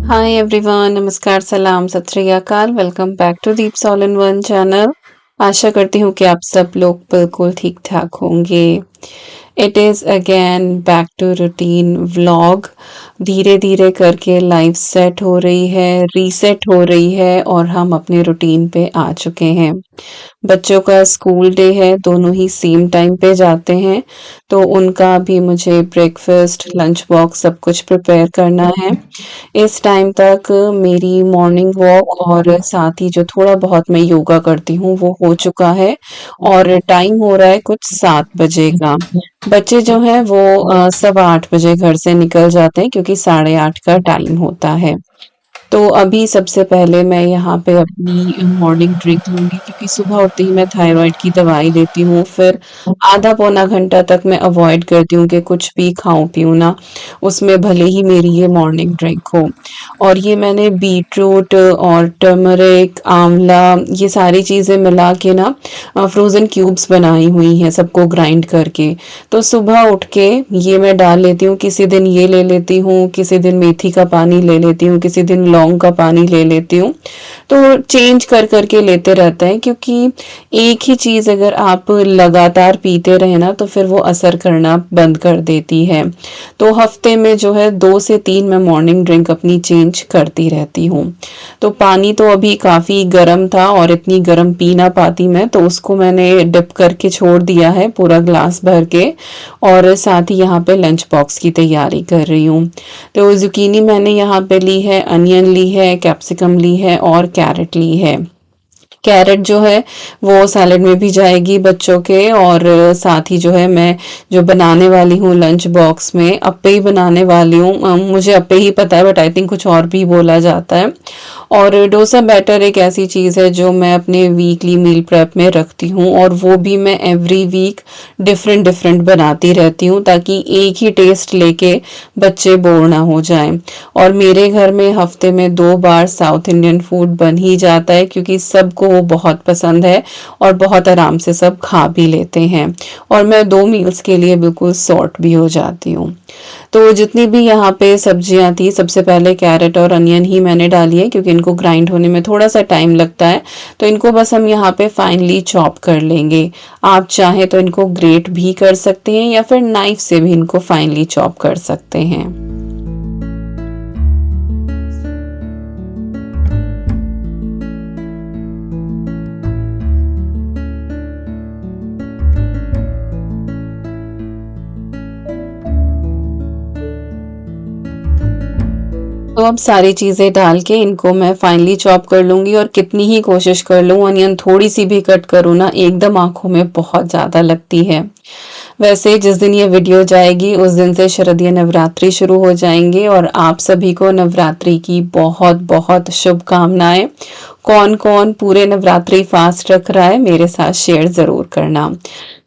Hi everyone, नमस्कार, सलाम, सत श्री अकाल। Welcome back to Deeps all in one channel. आशा करती हूँ कि आप सब लोग बिल्कुल ठीक-ठाक होंगे। It is again back to routine vlog. धीरे-धीरे करके लाइफ सेट हो रही है, रीसेट हो रही है और हम अपने रूटीन पे आ चुके हैं। बच्चों का स्कूल डे है, दोनों ही सेम टाइम पे जाते हैं, तो उनका भी मुझे ब्रेकफ़ास्ट, लंच बॉक्स सब कुछ प्रिपेयर करना है। इस टाइम तक मेरी मॉर्निंग वॉक और साथ ही जो थोड़ा बहुत मैं योगा करती हूँ वो हो चुका है और टाइम हो रहा है कुछ 7 बजे का। बच्चे जो हैं वो सवा 8 बजे घर से निकल जाते हैं क्योंकि साढ़े 8 का टाइम होता है। तो अभी सबसे पहले मैं यहाँ पे अपनी मॉर्निंग ड्रिंक लूँगी क्योंकि सुबह उठते ही मैं थायरॉइड की दवाई लेती हूँ, फिर आधा पौना घंटा तक मैं अवॉइड करती हूँ कि कुछ भी खाऊँ-पीऊँ ना, उसमें भले ही मेरी ये मॉर्निंग ड्रिंक हो। और ये मैंने बीटरूट और टर्मरिक, आंवला ये सारी चीज़ें मिला के ना फ्रोज़न क्यूब्स बनाई हुई हैं सबको ग्राइंड करके। तो सुबह उठ के ये मैं डाल लेती हूँ, किसी दिन ये ले लेती हूँ, किसी दिन मेथी का पानी ले लेती हूँ, किसी दिन लौंग का पानी ले लेती हूँ। तो चेंज कर कर के लेते रहते हैं क्योंकि एक ही चीज़ अगर आप लगातार पीते रहे ना तो फिर वो असर करना बंद कर देती है। तो हफ्ते में जो है 2 से 3 मैं मॉर्निंग ड्रिंक अपनी चेंज करती रहती हूँ। तो पानी तो अभी काफ़ी गर्म था और इतनी गर्म पी ना पाती मैं, तो उसको मैंने डिप करके छोड़ दिया है पूरा ग्लास भर के और साथ ही यहाँ पे लंच बॉक्स की तैयारी कर रही हूँ। तो ज़ुकीनी मैंने यहाँ पे ली है, अनियन ली है, कैप्सिकम ली है और कैरेट ली है। कैरेट जो है वो सैलेड में भी जाएगी बच्चों के और साथ ही जो है मैं जो बनाने वाली हूँ लंच बॉक्स में अप्पे ही बनाने वाली हूँ। मुझे अप्पे ही पता है बट आई थिंक कुछ और भी बोला जाता है। और डोसा बैटर एक ऐसी चीज़ है जो मैं अपने वीकली मील प्रेप में रखती हूँ और वो भी मैं एवरी वीक डिफरेंट डिफरेंट बनाती रहती हूँ ताकि एक ही टेस्ट लेके बच्चे बोर ना हो जाएं। और मेरे घर में हफ्ते में 2 बार साउथ इंडियन फूड बन ही जाता है क्योंकि सबको वो बहुत पसंद है और बहुत आराम से सब खा भी लेते हैं और मैं 2 मील्स के लिए बिल्कुल सॉर्ट भी हो जाती हूँ। तो जितनी भी यहाँ पे सब्जियाँ थी सबसे पहले कैरेट और अनियन ही मैंने डाली है क्योंकि इनको ग्राइंड होने में थोड़ा सा टाइम लगता है, तो इनको बस हम यहाँ पे फाइनली चॉप कर लेंगे। आप चाहें तो इनको ग्रेट भी कर सकते हैं या फिर नाइफ से भी इनको फाइनली चॉप कर सकते हैं। तो अब सारी चीज़ें डाल के इनको मैं फाइनली चॉप कर लूँगी और कितनी ही कोशिश कर लूँ अनियन थोड़ी-सी भी कट करूँ ना एकदम आँखों में बहुत ज़्यादा लगती है। वैसे जिस दिन ये वीडियो जाएगी उस दिन से शारदीय नवरात्रि शुरू हो जाएंगे और आप सभी को नवरात्रि की बहुत-बहुत शुभकामनाएं। कौन-कौन पूरे नवरात्रि फास्ट रख रहा है मेरे साथ शेयर ज़रूर करना।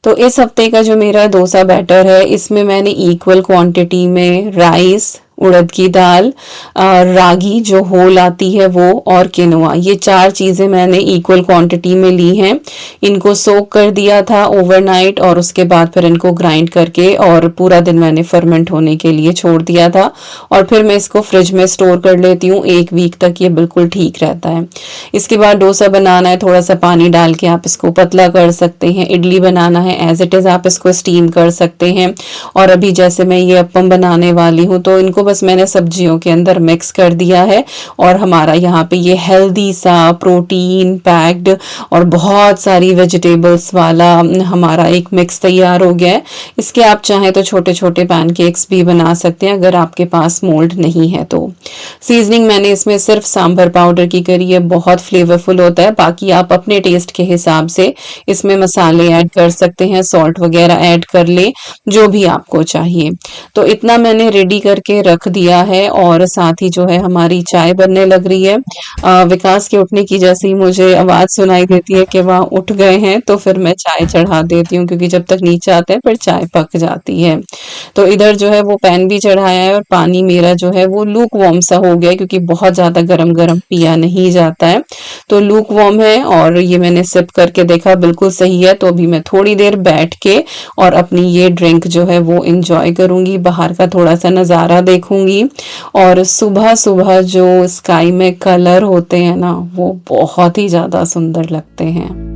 तो इस हफ्ते का जो मेरा डोसा बैटर है इसमें मैंने इक्वल क्वांटिटी में राइस, उड़द की दाल, रागी जो होल आती है वो और किनोआ ये 4 चीज़ें मैंने इक्वल क्वांटिटी में ली हैं। इनको सोक कर दिया था ओवरनाइट और उसके बाद फिर इनको ग्राइंड करके और पूरा दिन मैंने फर्मेंट होने के लिए छोड़ दिया था और फिर मैं इसको फ्रिज में स्टोर कर लेती हूँ। 1 वीक तक ये बिल्कुल ठीक रहता है। इसके बाद डोसा बनाना है, थोड़ा सा पानी डाल के आप इसको पतला कर सकते हैं। इडली बनाना है एज इट इज़ आप इसको स्टीम कर सकते हैं। और अभी जैसे मैं ये अप्पम बनाने वाली हूँ तो इनको बस मैंने सब्जियों के अंदर मिक्स कर दिया है और हमारा यहाँ पे ये हेल्दी सा प्रोटीन पैक्ड और बहुत सारी वेजिटेबल्स वाला हमारा एक मिक्स तैयार हो गया है। इसके आप चाहें तो छोटे छोटे पैनकेक्स भी बना सकते हैं अगर आपके पास मोल्ड नहीं है तो। सीजनिंग मैंने इसमें सिर्फ सांभर पाउडर की करी है, बहुत फ्लेवरफुल होता है। बाकी आप अपने टेस्ट के हिसाब से इसमें मसाले ऐड कर सकते हैं, सॉल्ट वगैरह ऐड कर ले जो भी आपको चाहिए। तो इतना मैंने रेडी करके रख दिया है और साथ ही जो है हमारी चाय बनने लग रही है। विकास के उठने की जैसे ही मुझे आवाज सुनाई देती है कि वह उठ गए हैं तो फिर मैं चाय चढ़ा देती हूँ क्योंकि जब तक नीचे आते हैं फिर चाय पक जाती है। तो इधर जो है वो पैन भी चढ़ाया है और पानी मेरा जो है वो लूक वार्म सा हो गया है क्योंकि बहुत ज्यादा गरम गरम पिया नहीं जाता है। तो लूक वार्म है और ये मैंने सिप करके देखा बिल्कुल सही है। तो अभी मैं थोड़ी देर बैठ के और अपनी ये ड्रिंक जो है वो इंजॉय करूंगी, बाहर का थोड़ा सा नज़ारा देखूंगी। और सुबह-सुबह जो स्काई में कलर होते हैं ना, वो बहुत ही ज़्यादा सुंदर लगते हैं।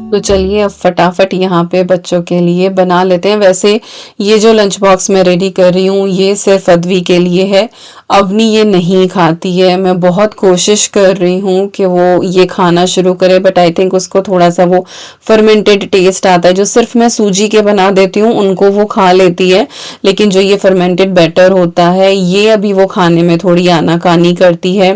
तो चलिए अब फटाफट यहाँ पे बच्चों के लिए बना लेते हैं। वैसे ये जो लंच बॉक्स मैं रेडी कर रही हूँ ये सिर्फ अद्वी के लिए है। अवनी ये नहीं खाती है। मैं बहुत कोशिश कर रही हूँ कि वो ये खाना शुरू करे, बट आई थिंक उसको थोड़ा सा वो फर्मेंटेड टेस्ट आता है। जो सिर्फ मैं सूजी के बना देती हूँ उनको वो खा लेती है, लेकिन जो ये फर्मेंटेड बैटर होता है ये अभी वो खाने में थोड़ी आनाकानी करती है।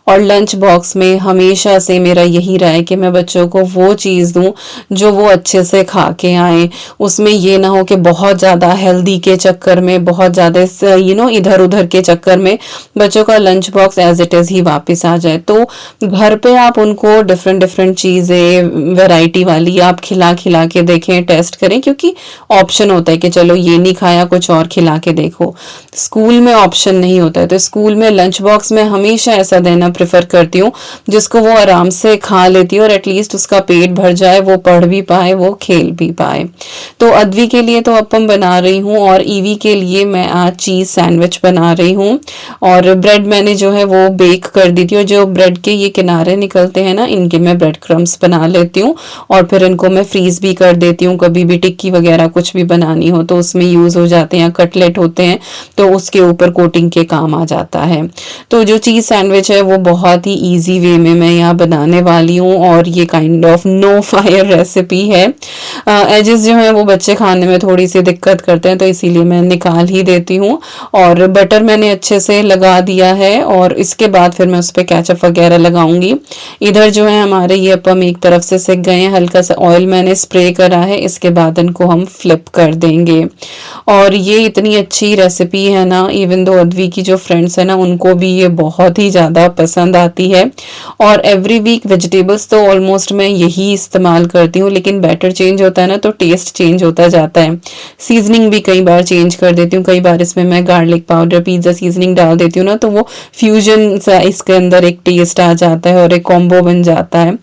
और लंच बॉक्स में हमेशा से मेरा यही रहा है कि मैं बच्चों को वो चीज़ दूँ जो वो अच्छे से खा के आए। उसमें ये ना हो कि बहुत ज़्यादा हेल्दी के चक्कर में, बहुत ज़्यादा इधर उधर के चक्कर में बच्चों का lunch box as it is ही वापस आ जाए। तो घर पे आप उनको डिफरेंट डिफरेंट चीज़ें वैरायटी वाली आप खिला खिला के देखें, टेस्ट करें, क्योंकि ऑप्शन होता है कि चलो ये नहीं खाया कुछ और खिला के देखो। स्कूल में ऑप्शन नहीं होता है, तो स्कूल में लंच बॉक्स में हमेशा ऐसा देना प्रेफर करती हूँ जिसको वो आराम से खा लेती है और एटलीस्ट उसका पेट भर जाए, वो पढ़ भी पाए, वो खेल भी पाए। तो अद्वी के लिए तो अपम बना रही हूँ और ईवी के लिए मैं आज चीज़ सैंडविच बना रही हूँ। और ब्रेड मैंने जो है वो बेक कर दी थी, और जो ब्रेड के ये किनारे निकलते हैं ना, इनके मैं ब्रेड क्रम्स बना लेती हूँ और फिर इनको मैं फ्रीज भी कर देती हूँ। कभी भी टिक्की वगैरह कुछ भी बनानी हो तो उसमें यूज़ हो जाते हैं, कटलेट होते हैं तो उसके ऊपर कोटिंग के काम आ जाता है। तो जो चीज़ सैंडविच है वो बहुत ही इजी वे में मैं यहाँ बनाने वाली हूँ, और ये kind of no fire recipe है। एजेस जो है वो बच्चे खाने में थोड़ी सी दिक्कत करते हैं, तो इसीलिए मैं निकाल ही देती हूँ। और बटर मैंने अच्छे से लगा दिया है और इसके बाद फिर मैं उस पर केचप वगैरह लगाऊंगी। इधर जो है हमारे ये अपम एक तरफ से सिक गए हैं, हल्का सा ऑयल मैंने स्प्रे करा है, इसके बाद इनको हम फ्लिप कर देंगे। और ये इतनी अच्छी रेसिपी है ना, इवन दो अद्वी की जो फ्रेंड्स है ना उनको भी ये बहुत ही ज़्यादा पसंद आती है। और एवरी वीक वेजिटेबल्स तो ऑलमोस्ट मैं यही इस्तेमाल करती हूँ, लेकिन बैटर चेंज होता है ना तो टेस्ट चेंज होता जाता है। सीजनिंग भी कई बार चेंज कर देती हूँ, कई बार इसमें मैं गार्लिक पाउडर, पिज्ज़ा सीजनिंग डाल देती हूँ ना, तो वो फ्यूजन सा इसके अंदर एक टेस्ट आ जाता है और एक कॉम्बो बन जाता है।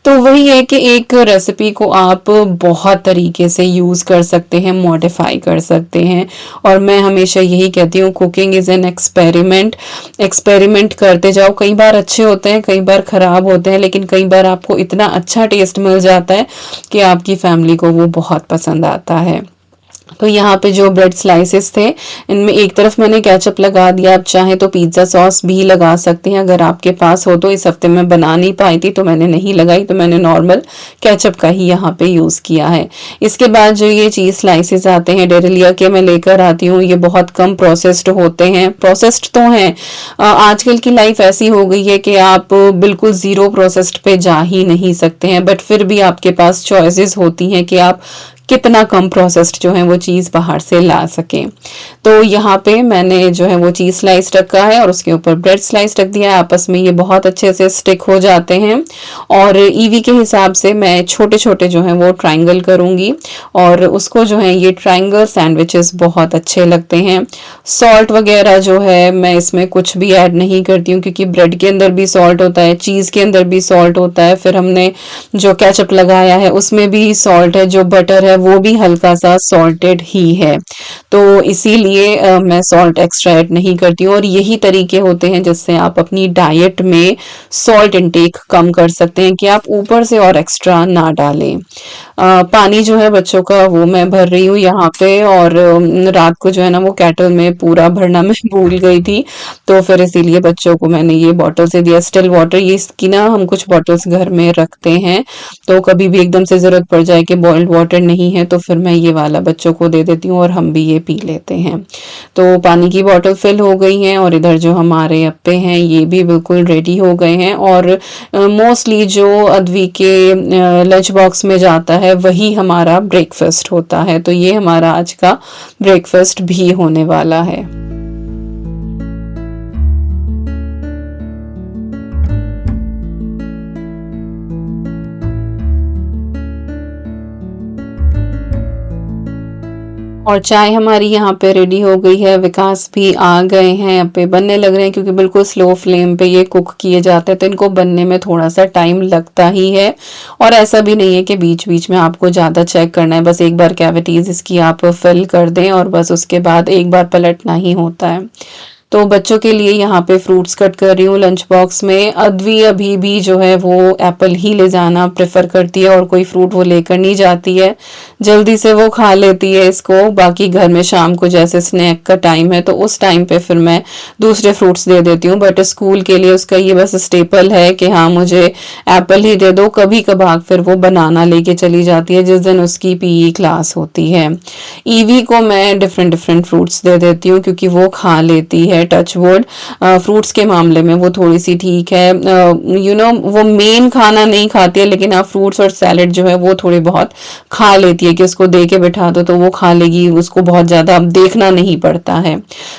तो वही है कि एक रेसिपी को आप बहुत तरीके से यूज़ कर सकते हैं, मॉडिफाई कर सकते हैं। और मैं हमेशा यही कहती हूँ, cooking is an experiment. Experiment करते जाओ, कई बार अच्छे होते हैं, कई बार खराब होते हैं, लेकिन कई बार आपको इतना अच्छा टेस्ट मिल जाता है कि आपकी फैमिली को वो बहुत पसंद आता है। तो यहाँ पे जो ब्रेड स्लाइसेस थे इनमें एक तरफ मैंने केचप लगा दिया, आप चाहे तो पिज्ज़ा सॉस भी लगा सकते हैं अगर आपके पास हो तो। इस हफ्ते मैं बना नहीं पाई थी तो मैंने नहीं लगाई, तो मैंने नॉर्मल केचप का ही यहाँ पे यूज़ किया है। इसके बाद जो ये चीज़ स्लाइसेस आते हैं डेरिलिया के मैं लेकर आती हूँ, ये बहुत कम प्रोसेस्ड होते हैं। प्रोसेस्ड तो हैं, आजकल की लाइफ ऐसी हो गई है कि आप बिल्कुल ज़ीरो प्रोसेस्ड पे जा ही नहीं सकते हैं, बट फिर भी आपके पास चॉइसेस होती हैं कि आप कितना कम प्रोसेस्ड जो है वो चीज़ बाहर से ला सकें। तो यहाँ पे मैंने जो है वो चीज़ स्लाइस रखा है और उसके ऊपर ब्रेड स्लाइस रख दिया है, आपस में ये बहुत अच्छे से स्टिक हो जाते हैं। और ईवी के हिसाब से मैं छोटे छोटे जो है वो ट्रायंगल करूँगी, और उसको जो है ये ट्रायंगल सैंडविचेस बहुत अच्छे लगते हैं। सॉल्ट वगैरह जो है मैं इसमें कुछ भी ऐड नहीं करती हूँ, क्योंकि ब्रेड के अंदर भी सॉल्ट होता है, चीज़ के अंदर भी सॉल्ट होता है, फिर हमने जो केचप लगाया है उसमें भी सॉल्ट है, जो बटर है वो भी हल्का सा सॉल्टेड ही है। तो इसीलिए मैं सॉल्ट एक्स्ट्रा ऐड नहीं करती हूँ, और यही तरीके होते हैं जिससे आप अपनी डाइट में सॉल्ट इंटेक कम कर सकते हैं कि आप ऊपर से और एक्स्ट्रा ना डालें। पानी जो है बच्चों का वो मैं भर रही हूँ यहाँ पे, और रात को जो है ना वो केटल में पूरा भरना मैं भूल गई थी, तो फिर इसीलिए बच्चों को मैंने ये बॉटल से दिया, स्टिल वाटर। ये इसकी ना हम कुछ बॉटल्स घर में रखते हैं, तो कभी भी एकदम से ज़रूरत पड़ जाए कि बॉइल्ड वाटर नहीं है तो फिर मैं ये वाला बच्चों को दे देती हूँ और हम भी ये पी लेते हैं। तो पानी की बॉटल फिल हो गई है, और इधर जो हमारे अप्पे हैं ये भी बिल्कुल रेडी हो गए हैं। और मोस्टली जो अद्वी के लंच बॉक्स में जाता है वही हमारा ब्रेकफास्ट होता है, तो ये हमारा आज का ब्रेकफास्ट भी होने वाला है। और चाय हमारी यहाँ पे रेडी हो गई है, विकास भी आ गए हैं, यहाँ पे बनने लग रहे हैं क्योंकि बिल्कुल स्लो फ्लेम पे ये कुक किए जाते हैं तो इनको बनने में थोड़ा-सा टाइम लगता ही है। और ऐसा भी नहीं है कि बीच-बीच में आपको ज़्यादा चेक करना है, बस एक बार कैविटीज़ इसकी आप फिल कर दें और बस उसके बाद एक बार पलटना ही होता है। तो बच्चों के लिए यहाँ पे फ्रूट्स कट कर रही हूँ लंच बॉक्स में। अद्वी अभी भी जो है वो एप्पल ही ले जाना प्रेफर करती है और कोई फ्रूट वो लेकर नहीं जाती है। जल्दी से वो खा लेती है इसको। बाकी घर में शाम को जैसे स्नैक का टाइम है तो उस टाइम पे फिर मैं दूसरे फ्रूट्स दे देती हूँ, बट स्कूल के लिए उसका ये बस स्टेपल है कि हाँ मुझे एप्पल ही दे दो। कभी कभार फिर वो बनाना लेके चली जाती है जिस दिन उसकी पीई क्लास होती है। ईवी को मैं डिफरेंट डिफरेंट फ्रूट्स दे देती हूँ क्योंकि वो खा लेती है, टच वुड। फ्रूट्स के मामले में वो थोड़ी सी ठीक है। वो मेन खाना नहीं खाती है लेकिन हाँ फ्रूट्स और सैलेड जो है वो थोड़ी बहुत खा लेती है कि उसको दे के बिठा दो तो वो खा लेगी, उसको बहुत ज़्यादा अब देखना नहीं पड़ता है।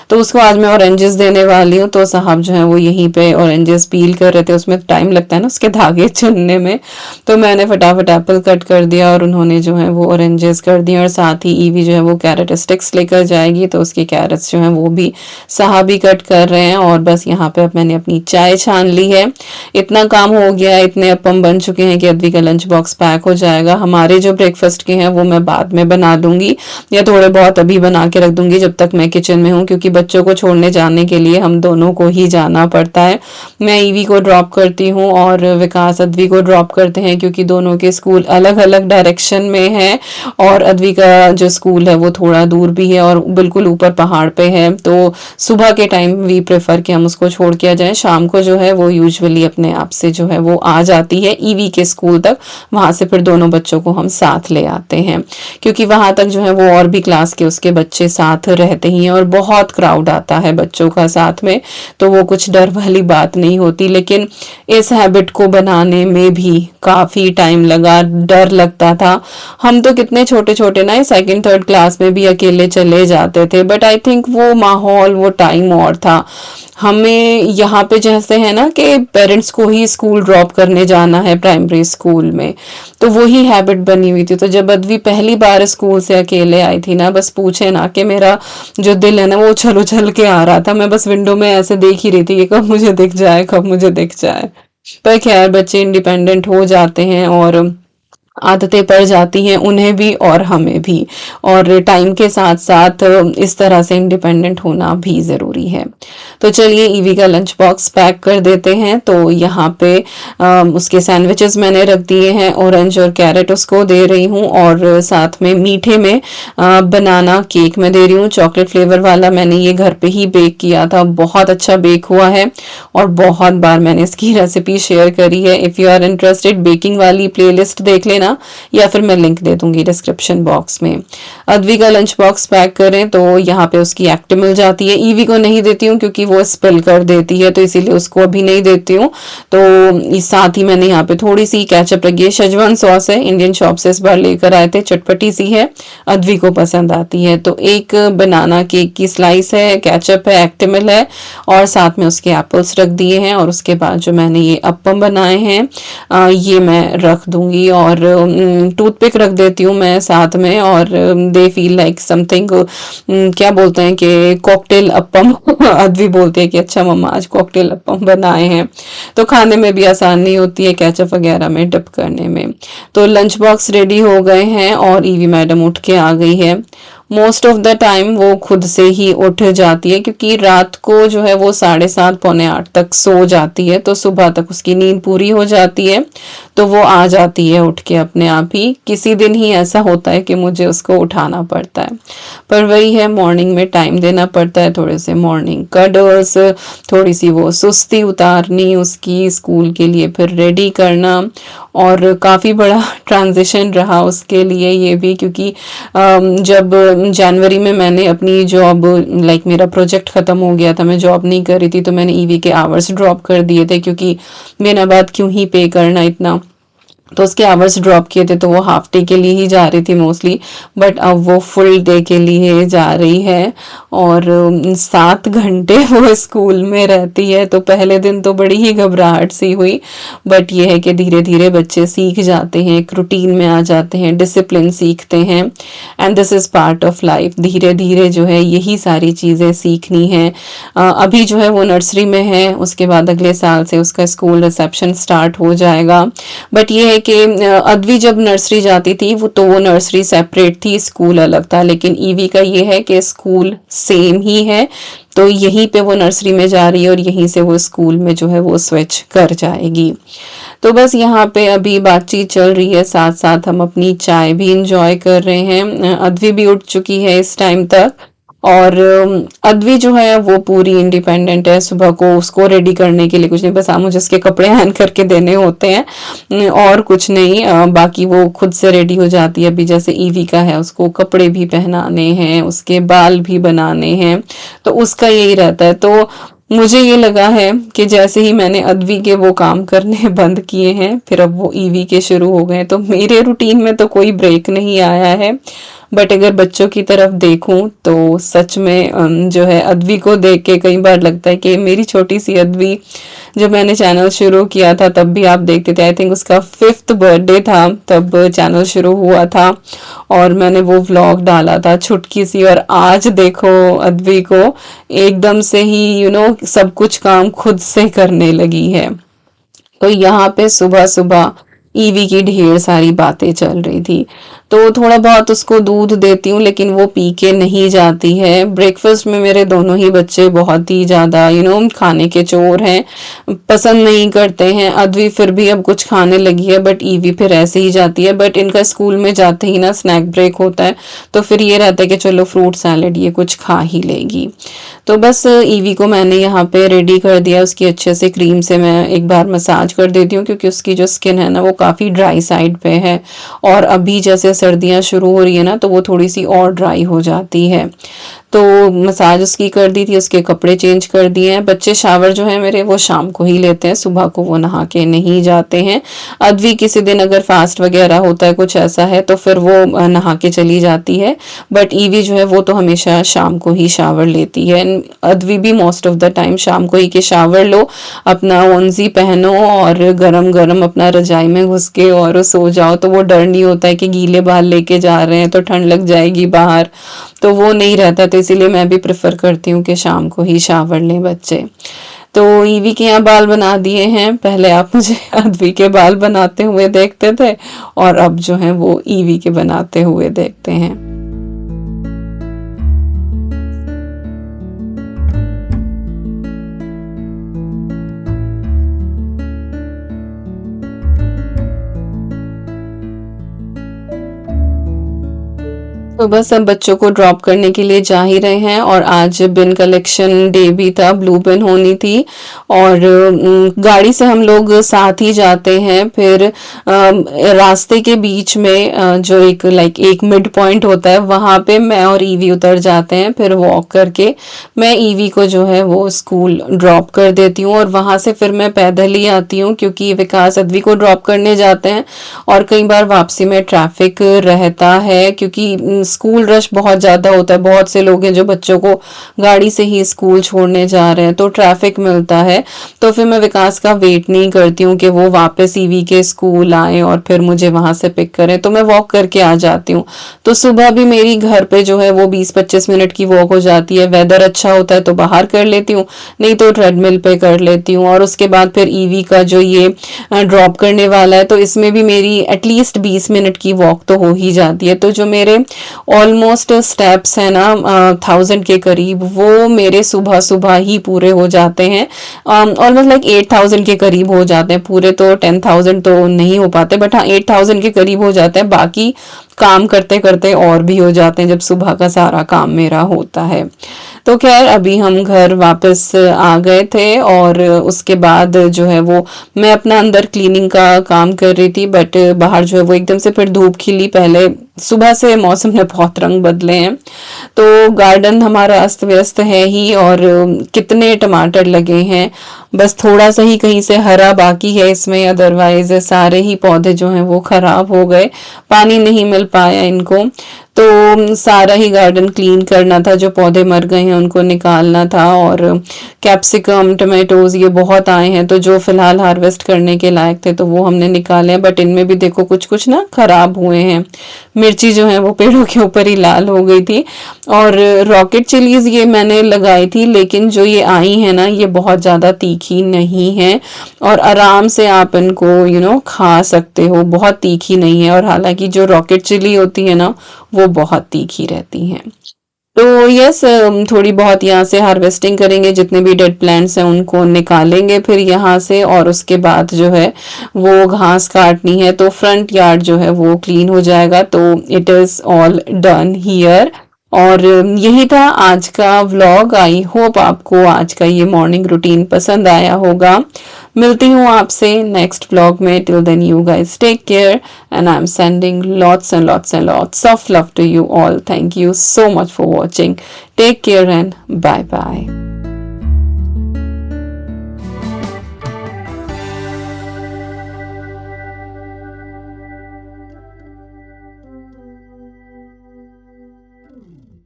तो उसको आज मैं ऑरेंजेस देने वाली हूँ तो साहब जो है वो यहीं पे ऑरेंजेस पील कर रहे थे, उसमें टाइम लगता है ना उसके धागे चुनने में। तो मैंने फटाफट एप्पल कट कर दिया और उन्होंने जो है वो ऑरेंजेस कर दिए और साथ ही ईवी जो है वो कैरेट स्टिक्स लेकर जाएगी तो उसके कैरेट्स जो हैं वो भी साहब ही कट कर रहे हैं। और बस यहाँ पे अब मैंने अपनी चाय छान ली है। इतना काम हो गया है, इतने अपम बन चुके हैं कि अद्वी का लंच बॉक्स पैक हो जाएगा। हमारे जो ब्रेकफास्ट के हैं वो मैं बाद में बना दूंगी या थोड़े बहुत अभी बना के रख दूंगी जब तक मैं किचन में हूँ, क्योंकि बच्चों को छोड़ने जाने के लिए हम दोनों को ही जाना पड़ता है। मैं ईवी को ड्रॉप करती हूँ और विकास अद्वी को ड्रॉप करते हैं क्योंकि दोनों के स्कूल अलग अलग डायरेक्शन में है और अद्वी का जो स्कूल है वो थोड़ा दूर भी है और बिल्कुल ऊपर पहाड़ पे है। तो सुबह के टाइम वी प्रेफर कि हम उसको छोड़ के आ जाएं। शाम को जो है वो यूजुअली अपने आप से जो है वो आ जाती है ईवी के स्कूल तक। वहां से फिर दोनों बच्चों को हम साथ ले आते हैं क्योंकि वहां तक जो है वो और भी क्लास के उसके बच्चे साथ रहते ही हैं और बहुत क्राउड आता है बच्चों का साथ में, तो वो कुछ डर वाली बात नहीं होती। लेकिन इस हैबिट को बनाने में भी काफी टाइम लगा, डर लगता था। हम तो कितने छोटे छोटे ना सेकंड थर्ड क्लास में भी अकेले चले जाते थे, बट आई थिंक वो माहौल वो टाइम और था। हमें यहाँ पे जैसे है ना कि पेरेंट्स को ही स्कूल ड्रॉप करने जाना है प्राइमरी स्कूल में, तो वही हैबिट बनी हुई थी। तो जब अद्वी पहली बार स्कूल से अकेले आई थी ना, बस पूछे ना कि मेरा जो दिल है ना वो उछल उछल के आ रहा था। मैं बस विंडो में ऐसे देख ही रही थी कि कब मुझे दिख जाए, कब मुझे दिख जाए। पर खैर बच्चे इंडिपेंडेंट हो जाते हैं और आदतें पड़ जाती हैं उन्हें भी और हमें भी, और टाइम के साथ साथ इस तरह से इंडिपेंडेंट होना भी ज़रूरी है। तो चलिए ईवी का लंच बॉक्स पैक कर देते हैं। तो यहाँ पे उसके सैंडविचेस मैंने रख दिए हैं, ऑरेंज और कैरेट उसको दे रही हूँ और साथ में मीठे में बनाना केक मैं दे रही हूँ। चॉकलेट फ्लेवर वाला मैंने ये घर पे ही बेक किया था, बहुत अच्छा बेक हुआ है और बहुत बार मैंने इसकी रेसिपी शेयर करी है। If you are interested baking वाली प्लेलिस्ट देख लेना या फिर मैं लिंक दे दूंगी डिस्क्रिप्शन बॉक्स में। अद्वी का लंच बॉक्स पैक करें तो यहाँ पे उसकी एक्ट मिल जाती है। ईवी को नहीं देती हूँ क्योंकि वो स्पिल कर देती है तो इसीलिए उसको अभी नहीं देती हूँ। तो इस साथ ही मैंने यहाँ पे थोड़ी सी केचप लगी है, शेजवान सॉस है, इंडियन शॉप से इस बार लेकर आए थे, चटपटी सी है, अद्वी को पसंद आती है। तो एक बनाना केक की स्लाइस है, केचप है, एक्टिमल है और साथ में उसके एप्पल्स रख दिए हैं। और उसके बाद जो मैंने ये अप्पम बनाए हैं ये मैं रख दूंगी और टूथपिक रख देती हूँ मैं साथ में, और दे फील लाइक समथिंग, क्या बोलते हैं कि कॉकटेल अप्पम अद्वी बोलती है कि अच्छा मम्मा आज कॉकटेल अप्पम बनाए हैं। तो खाने में भी आसानी होती है केचप वगैरह में डिप करने में। तो लंच बॉक्स रेडी हो गए हैं और ईवी मैडम उठ के आ गई है। मोस्ट ऑफ द टाइम वो खुद से ही उठ जाती है क्योंकि रात को जो है वो 7:30 पौने 8 तक सो जाती है, तो सुबह तक उसकी नींद पूरी हो जाती है तो वो आ जाती है उठ के अपने आप ही। किसी दिन ही ऐसा होता है कि मुझे उसको उठाना पड़ता है, पर वही है मॉर्निंग में टाइम देना पड़ता है, थोड़े से मॉर्निंग कडल्स, थोड़ी सी वो सुस्ती उतारनी उसकी स्कूल के लिए फिर रेडी करना। और काफ़ी बड़ा ट्रांजिशन रहा उसके लिए ये भी क्योंकि जब जनवरी में मैंने अपनी जॉब लाइक मेरा प्रोजेक्ट ख़त्म हो गया था, मैं जॉब नहीं कर रही थी, तो मैंने ईवी के आवर्स ड्रॉप कर दिए थे क्योंकि बिना बात क्यों ही पे करना इतना। तो उसके आवर्स ड्रॉप किए थे, तो वो हाफ डे के लिए ही जा रही थी मोस्टली, बट अब वो फुल डे के लिए जा रही है। और 7 घंटे वो स्कूल में रहती है। तो पहले दिन तो बड़ी ही घबराहट सी हुई, बट ये है कि धीरे धीरे बच्चे सीख जाते हैं, एक रूटीन में आ जाते हैं, डिसिप्लिन सीखते हैं, and this is part of life. धीरे धीरे जो है यही सारी चीज़ें सीखनी है। अभी जो है वो नर्सरी में है, उसके बाद अगले साल से उसका स्कूल रिसेप्शन स्टार्ट हो जाएगा। बट ये है कि अद्वी जब नर्सरी जाती थी वो नर्सरी सेपरेट थी, स्कूल अलग था, लेकिन ईवी का ये है कि स्कूल सेम ही है। तो यहीं पे वो नर्सरी में जा रही है और यहीं से वो स्कूल में जो है वो स्विच कर जाएगी। तो बस यहाँ पे अभी बातचीत चल रही है, साथ साथ हम अपनी चाय भी इंजॉय कर रहे हैं। अद्वी भी उठ चुकी है इस टाइम तक, और अद्वी जो है वो पूरी इंडिपेंडेंट है। सुबह को उसको रेडी करने के लिए कुछ नहीं, बस मुझे उसके कपड़े हैंग करके देने होते हैं, और कुछ नहीं। बाकी वो खुद से रेडी हो जाती है। अभी जैसे ईवी का है, उसको कपड़े भी पहनाने हैं, उसके बाल भी बनाने हैं, तो उसका यही रहता है। तो मुझे ये लगा है कि जैसे ही मैंने अद्वी के वो काम करने बंद किए हैं, फिर अब वो ईवी के शुरू हो गए, तो मेरे रूटीन में तो कोई ब्रेक नहीं आया है। बट अगर बच्चों की तरफ देखूं तो सच में जो है अद्वी को देख के कई बार लगता है कि मेरी छोटी सी अद्वी, जब मैंने चैनल शुरू किया था तब भी आप देखते थे, आई थिंक उसका 5th बर्थडे था तब चैनल शुरू हुआ था, और मैंने वो व्लॉग डाला था छुटकी सी। और आज देखो अद्वी को एकदम से ही सब कुछ काम खुद से करने लगी है। तो यहाँ पे सुबह सुबह ईवी की ढेर सारी बातें चल रही थी। तो थोड़ा बहुत उसको दूध देती हूँ, लेकिन वो पी के नहीं जाती है। ब्रेकफास्ट में मेरे दोनों ही बच्चे बहुत ही ज़्यादा खाने के चोर हैं, पसंद नहीं करते हैं। अद्वी फिर भी अब कुछ खाने लगी है, बट ईवी फिर ऐसे ही जाती है। बट इनका स्कूल में जाते ही ना स्नैक ब्रेक होता है, तो फिर ये रहता है कि चलो फ्रूट सैलेड ये कुछ खा ही लेगी। तो बस ईवी को मैंने यहाँ पे रेडी कर दिया, उसकी अच्छे से क्रीम से मैं एक बार मसाज कर देती हूँ, क्योंकि उसकी जो स्किन है ना वो काफ़ी ड्राई साइड पे है, और अभी जैसे सर्दियाँ शुरू हो रही है ना तो वो थोड़ी सी और ड्राई हो जाती है। तो मसाज उसकी कर दी थी, उसके कपड़े चेंज कर दिए हैं। बच्चे शावर जो है मेरे वो शाम को ही लेते हैं, सुबह को वो नहा के नहीं जाते हैं। अद्वी किसी दिन अगर फास्ट वगैरह होता है, कुछ ऐसा है, तो फिर वो नहा के चली जाती है। बट ईवी जो है वो तो हमेशा शाम को ही शावर लेती है। अद्वी भी मोस्ट ऑफ द टाइम शाम को ही के शावर लो, अपना ओनजी पहनो और गरम गरम अपना रजाई में घुस के और सो जाओ। तो वो डर नहीं होता है कि गीले बाल लेके जा रहे हैं तो ठंड लग जाएगी बाहर, तो वो नहीं रहता। तो इसीलिए मैं भी प्रेफर करती हूँ कि शाम को ही शावर लें बच्चे। तो ईवी के यहाँ बाल बना दिए हैं। पहले आप मुझे अद्वी के बाल बनाते हुए देखते थे, और अब जो है वो ईवी के बनाते हुए देखते हैं। तो बस हम बच्चों को ड्रॉप करने के लिए जा ही रहे हैं, और आज बिन कलेक्शन डे भी था, ब्लू बिन होनी थी, और गाड़ी से हम लोग साथ ही जाते हैं। फिर रास्ते के बीच में जो एक मिड पॉइंट होता है, वहाँ पे मैं और ईवी उतर जाते हैं। फिर वॉक करके मैं ईवी को जो है वो स्कूल ड्रॉप कर देती हूँ, और वहाँ से फिर मैं पैदल ही आती हूँ, क्योंकि विकास अद्वी को ड्रॉप करने जाते हैं और कई बार वापसी में ट्रैफिक रहता है, क्योंकि स्कूल रश बहुत ज़्यादा होता है। बहुत से लोग हैं जो बच्चों को गाड़ी से ही स्कूल छोड़ने जा रहे हैं, तो ट्रैफिक मिलता है। तो फिर मैं विकास का वेट नहीं करती हूँ कि वो वापस ईवी के स्कूल आए और फिर मुझे वहाँ से पिक करें, तो मैं वॉक करके आ जाती हूँ। तो सुबह भी मेरी घर पे जो है वो 20-25 मिनट की वॉक हो जाती है। वेदर अच्छा होता है तो बाहर कर लेती हूँ, नहीं तो ट्रेडमिल पे कर लेती हूँ। और उसके बाद फिर ईवी का जो ये ड्रॉप करने वाला है, तो इसमें भी मेरी एटलीस्ट 20 मिनट की वॉक तो हो ही जाती है। तो जो मेरे ऑलमोस्ट स्टेप्स है ना 1000 के करीब, वो मेरे सुबह सुबह ही पूरे हो जाते हैं। ऑलमोस्ट 8000 के करीब हो जाते हैं पूरे। तो 10,000 तो नहीं हो पाते, बट हाँ 8000 के करीब हो जाते हैं। बाकी काम करते करते और भी हो जाते हैं जब सुबह का सारा काम मेरा होता है। तो खैर अभी हम घर वापस आ गए थे और उसके बाद जो है वो मैं अपना अंदर क्लीनिंग का काम कर रही थी, बट बाहर जो है वो एकदम से फिर धूप खिली। पहले सुबह से मौसम ने बहुत रंग बदले हैं, तो गार्डन हमारा अस्त व्यस्त है ही। और कितने टमाटर लगे हैं, बस थोड़ा सा ही कहीं से हरा बाकी है इसमें, अदरवाइज सारे ही पौधे जो हैं वो खराब हो गए, पानी नहीं मिल पाया इनको। तो सारा ही गार्डन क्लीन करना था, जो पौधे मर गए हैं उनको निकालना था। और कैप्सिकम टमाटोज ये बहुत आए हैं, तो जो फिलहाल हार्वेस्ट करने के लायक थे तो वो हमने निकाले हैं, बट इनमें भी देखो कुछ कुछ ना खराब हुए हैं। मिर्ची जो है वो पेड़ों के ऊपर ही लाल हो गई थी। और रॉकेट चिलीज ये मैंने लगाई थी, लेकिन जो ये आई है ना ये बहुत ज़्यादा तीखी नहीं है और आराम से आप इनको खा सकते हो, बहुत तीखी नहीं है। और हालांकि जो रॉकेट चिली होती है ना वो बहुत तीखी रहती हैं। तो यस, थोड़ी बहुत यहाँ से हार्वेस्टिंग करेंगे, जितने भी डेड प्लांट्स हैं उनको निकालेंगे फिर यहाँ से। और उसके बाद जो है वो घास काटनी है, तो फ्रंट यार्ड जो है वो क्लीन हो जाएगा। तो it is all done here. और यही था आज का व्लॉग। आई होप आपको आज का ये मॉर्निंग रूटीन पसंद आया होगा। मिलती हूँ आपसे नेक्स्ट व्लॉग में। Till then you guys take care and I am sending lots and lots and lots of love to you all. Thank you so much for watching. Take care and bye bye.